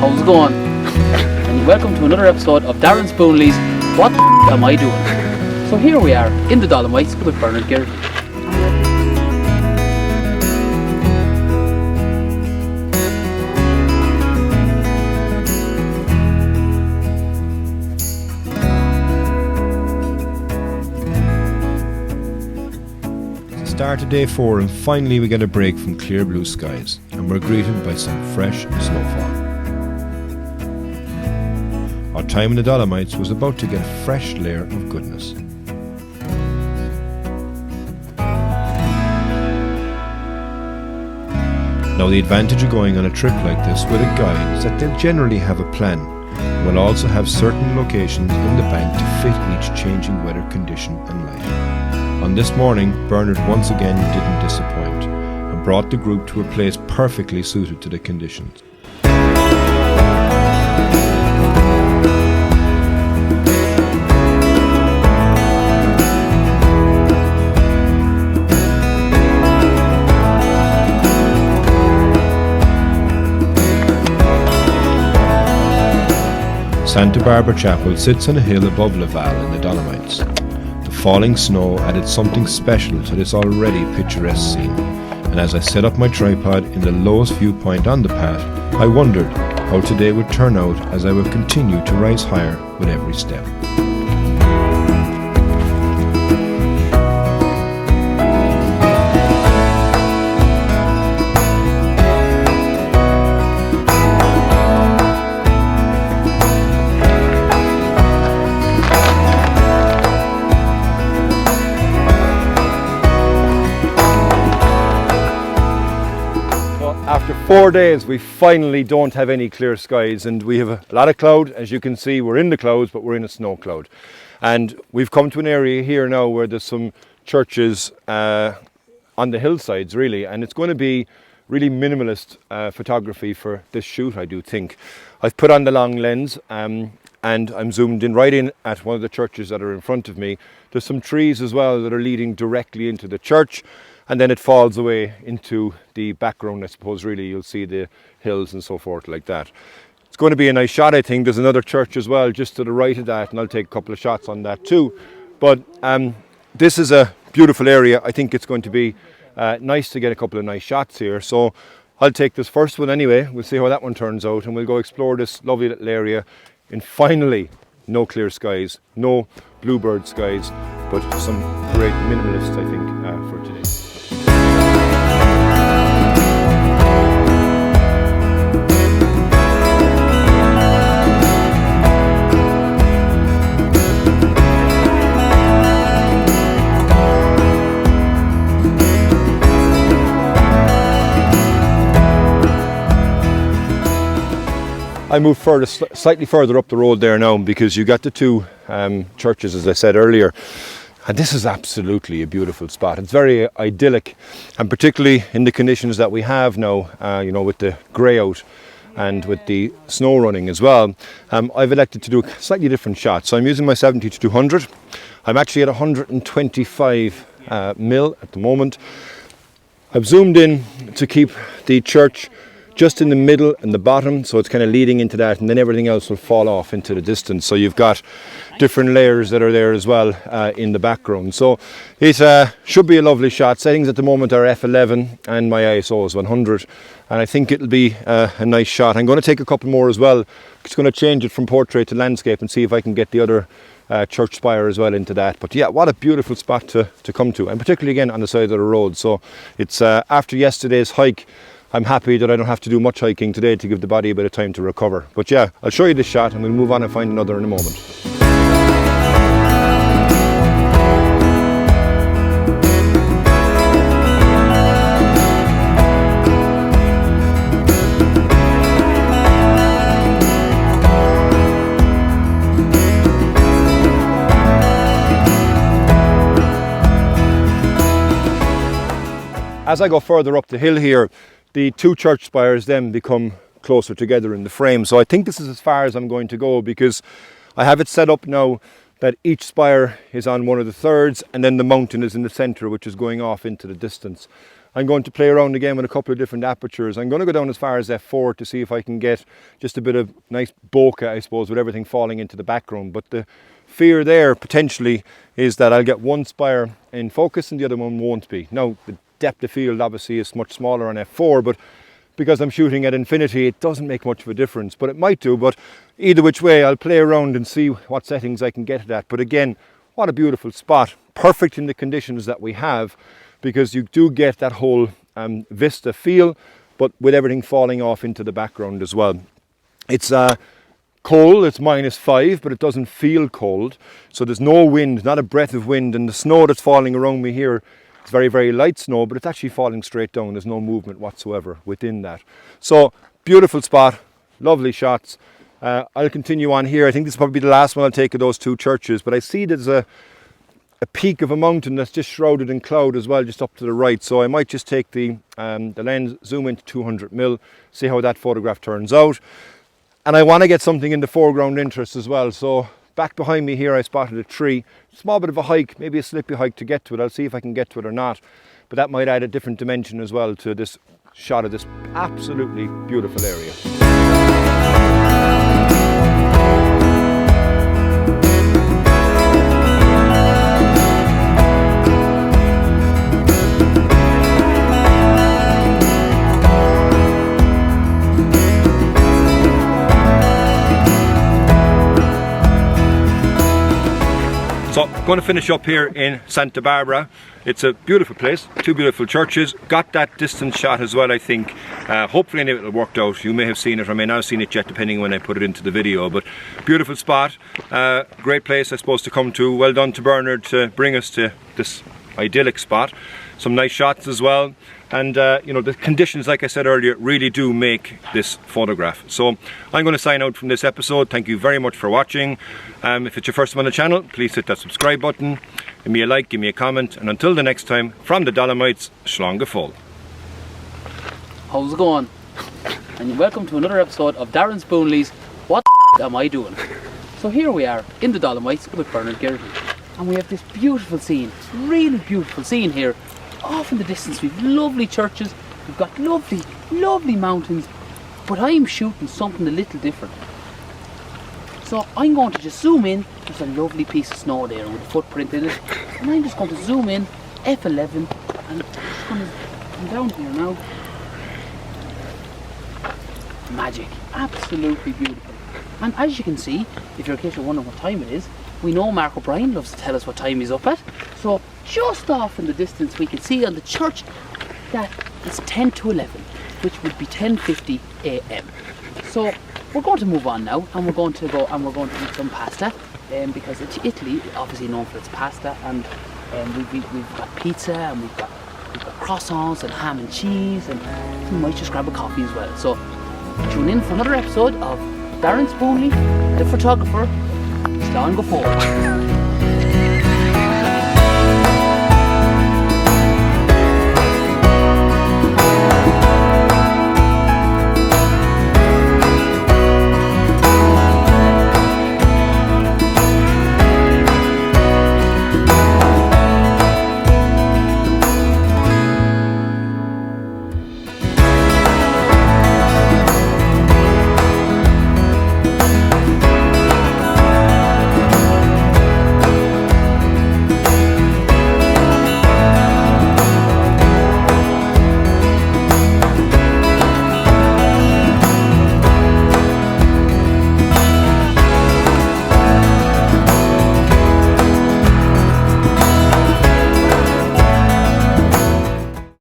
how's it going? And welcome to another episode of Darren Spoonley's What the Am I Doing? So here we are in the Dolomites with Bernard Geraghty. Start of day 4 and finally we get a break from clear blue skies and we're greeted by some fresh snowfall. Our time in the Dolomites was about to get a fresh layer of goodness. Now the advantage of going on a trip like this with a guide is that they'll generally have a plan and will also have certain locations in the bank to fit each changing weather condition and light. On this morning, Bernard once again didn't disappoint and brought the group to a place perfectly suited to the conditions. Santa Barbara Chapel sits on a hill above Laval in the Dolomites. Falling snow added something special to this already picturesque scene, and as I set up my tripod in the lowest viewpoint on the path, I wondered how today would turn out as I would continue to rise higher with every step. After 4 days we finally don't have any clear skies and we have a lot of cloud. As you can see, we're in the clouds, but we're in a snow cloud. And we've come to an area here now where there's some churches on the hillsides really, and it's going to be really minimalist photography for this shoot, I do think. I've put on the long lens and I'm zoomed in right in at one of the churches that are in front of me. There's some trees as well that are leading directly into the church. And then it falls away into the background, I suppose, really. You'll see the hills and so forth like that. It's going to be a nice shot, I think. There's another church as well, just to the right of that, and I'll take a couple of shots on that too. But this is a beautiful area. I think it's going to be nice to get a couple of nice shots here. So I'll take this first one anyway. We'll see how that one turns out, and we'll go explore this lovely little area. And finally, no clear skies, no bluebird skies, but some great minimalists, I think, for today. I moved slightly further up the road there now because you got the two churches, as I said earlier, and this is absolutely a beautiful spot. It's very idyllic, and particularly in the conditions that we have now, with the grey out and with the snow running as well. I've elected to do a slightly different shot. So I'm using my 70-200. I'm actually at 125 mil at the moment. I've zoomed in to keep the church just in the middle and the bottom, so it's kind of leading into that, and then everything else will fall off into the distance. So you've got different layers that are there as well in the background. So it should be a lovely shot. Settings at the moment are f11 and my ISO is 100, and I think it'll be a nice shot. I'm going to take a couple more as well. Just going to change it from portrait to landscape and see if I can get the other church spire as well into that. But yeah, what a beautiful spot to come to, and particularly again on the side of the road. So it's after yesterday's hike, I'm happy that I don't have to do much hiking today to give the body a bit of time to recover. But yeah, I'll show you this shot and we'll move on and find another in a moment. As I go further up the hill here, the two church spires then become closer together in the frame. So I think this is as far as I'm going to go, because I have it set up now that each spire is on one of the thirds and then the mountain is in the centre, which is going off into the distance. I'm going to play around again with a couple of different apertures. I'm going to go down as far as f4 to see if I can get just a bit of nice bokeh, I suppose, with everything falling into the background. But the fear there potentially is that I'll get one spire in focus and the other one won't be. Now, the depth of field obviously is much smaller on f4, but because I'm shooting at infinity, it doesn't make much of a difference, but it might do. But either which way, I'll play around and see what settings I can get it at. But again, what a beautiful spot, perfect in the conditions that we have, because you do get that whole vista feel, but with everything falling off into the background as well. It's cold, it's -5, but it doesn't feel cold. So there's no wind, not a breath of wind, and the snow that's falling around me here, it's very, very light snow, but it's actually falling straight down. There's no movement whatsoever within that. So beautiful spot, lovely shots. I'll continue on here. I think this will probably be the last one I'll take of those two churches, but I see there's a peak of a mountain that's just shrouded in cloud as well, just up to the right. So I might just take the lens, zoom into 200mm, see how that photograph turns out. And I want to get something in the foreground interest as well. So back behind me here, I spotted a tree. Small bit of a hike, maybe a slippy hike to get to it. I'll see if I can get to it or not. But that might add a different dimension as well to this shot of this absolutely beautiful area. So I'm going to finish up here in Santa Barbara. It's a beautiful place, two beautiful churches. Got that distance shot as well, I think. Hopefully it will work out. You may have seen it or may not have seen it yet, depending on when I put it into the video. But beautiful spot, great place I suppose to come to. Well done to Bernard to bring us to this idyllic spot. Some nice shots as well. And you know, the conditions, like I said earlier, really do make this photograph. So I'm going to sign out from this episode. Thank you very much for watching. If it's your first time on the channel, please hit that subscribe button. Give me a like, give me a comment. And until the next time, from the Dolomites, Slán Full. How's it going? And welcome to another episode of Darren Spoonley's What the Am I Doing? So here we are in the Dolomites with Bernard Geraghty. And we have this beautiful scene, really beautiful scene here. Off in the distance we've lovely churches, we've got lovely, lovely mountains, but I'm shooting something a little different. So I'm going to just zoom in. There's a lovely piece of snow there with a footprint in it, and I'm just going to zoom in, F11, and I'm just going to come down here now. Magic, absolutely beautiful. And as you can see, if you're in case you're wondering what time it is, we know Mark O'Brien loves to tell us what time he's up at. So just off in the distance we can see on the church that it's 10 to 11, which would be 10:50 a.m. So we're going to move on now, and we're going to eat some pasta, because Italy obviously known for its pasta, and we've got pizza, and we've got croissants and ham and cheese, and we might just grab a coffee as well. So tune in for another episode of Darren Spoonley, the photographer. Slán Full.